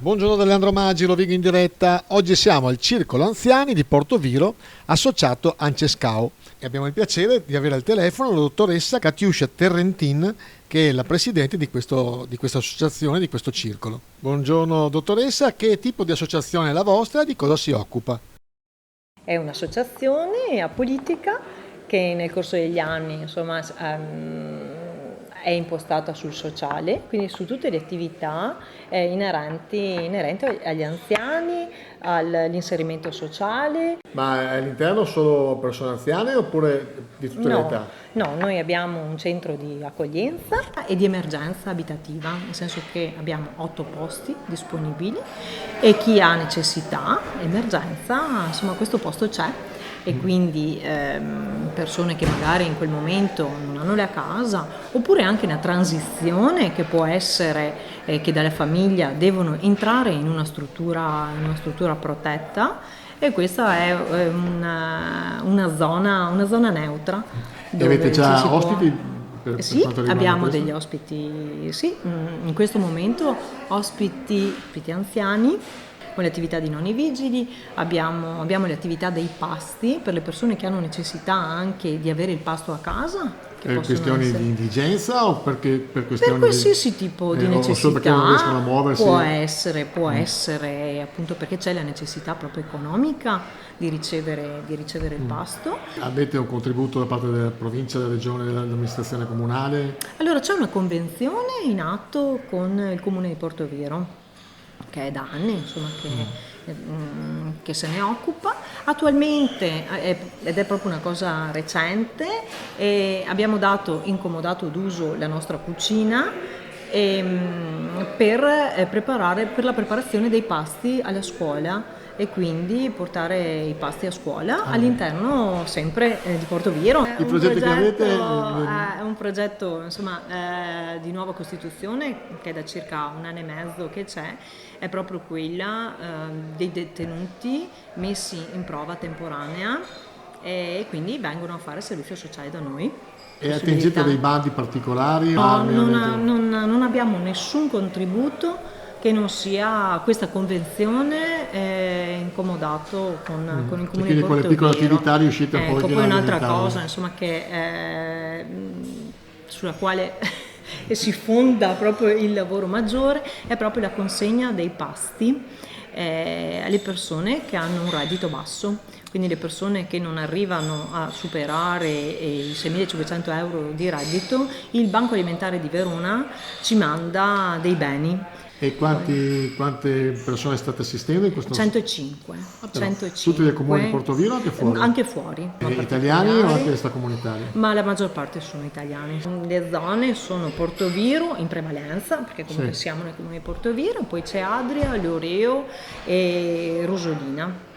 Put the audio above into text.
Buongiorno da Leandro Maggi, Rovigo in diretta. Oggi siamo al Circolo Anziani di Portoviro, associato Ancescao, e abbiamo il piacere di avere al telefono la dottoressa Katiuscia Terrentin, che è la presidente di questa associazione, di questo circolo. Buongiorno dottoressa, che tipo di associazione è la vostra e di cosa si occupa? È un'associazione apolitica che nel corso degli anni è impostata sul sociale, quindi su tutte le attività inerenti agli anziani, all'inserimento sociale. Ma è all'interno solo persone anziane oppure di tutte le età? No, noi abbiamo un centro di accoglienza e di emergenza abitativa, nel senso che abbiamo 8 posti disponibili e chi ha necessità, emergenza, insomma questo posto c'è. E quindi persone che magari in quel momento non hanno la casa, oppure anche una transizione che può essere che dalla famiglia devono entrare in una struttura protetta, e questa è una zona neutra. E avete già ci si può- ospiti per Sì, quanto riguarda abbiamo questo? degli ospiti, sì, in questo momento ospiti anziani con le attività di nonni vigili, abbiamo le attività dei pasti per le persone che hanno necessità anche di avere il pasto a casa. Che Per possono questioni essere di indigenza o perché per per questioni qualsiasi tipo di o solo perché non riescono a necessità, muoversi? può essere appunto perché c'è la necessità proprio economica di ricevere il pasto. Avete un contributo da parte della provincia, della regione, dell'amministrazione comunale? Allora c'è una convenzione in atto con il comune di Portoviro, che è da anni, insomma, che se ne occupa. Attualmente, ed è proprio una cosa recente, abbiamo dato incomodato d'uso la nostra cucina per la preparazione dei pasti alla scuola, e quindi portare i pasti a scuola all'interno sempre di Portoviro. I progetti che avete? È un progetto insomma, di nuova costituzione che è da circa un anno e mezzo che c'è, è proprio quella dei detenuti messi in prova temporanea e quindi vengono a fare servizio sociale da noi. E attingete dei bandi particolari? No, non abbiamo nessun contributo che non sia questa convenzione incomodato con il comune di Quindi con le piccole Portoviro. attività riuscite un po' Poi un'altra cosa insomma, sulla quale si fonda proprio il lavoro maggiore è proprio la consegna dei pasti alle persone che hanno un reddito basso, quindi le persone che non arrivano a superare i 6.500 euro di reddito. Il Banco Alimentare di Verona ci manda dei beni. E quante persone state assistendo in questo? 105. Però, tutti del comune di Portoviro o anche fuori? Anche fuori. Italiani o anche extracomunitari? Ma la maggior parte sono italiani. Le zone sono Portoviro in prevalenza, perché comunque siamo nel comune di Portoviro, poi c'è Adria, Leoreo e Rosolina.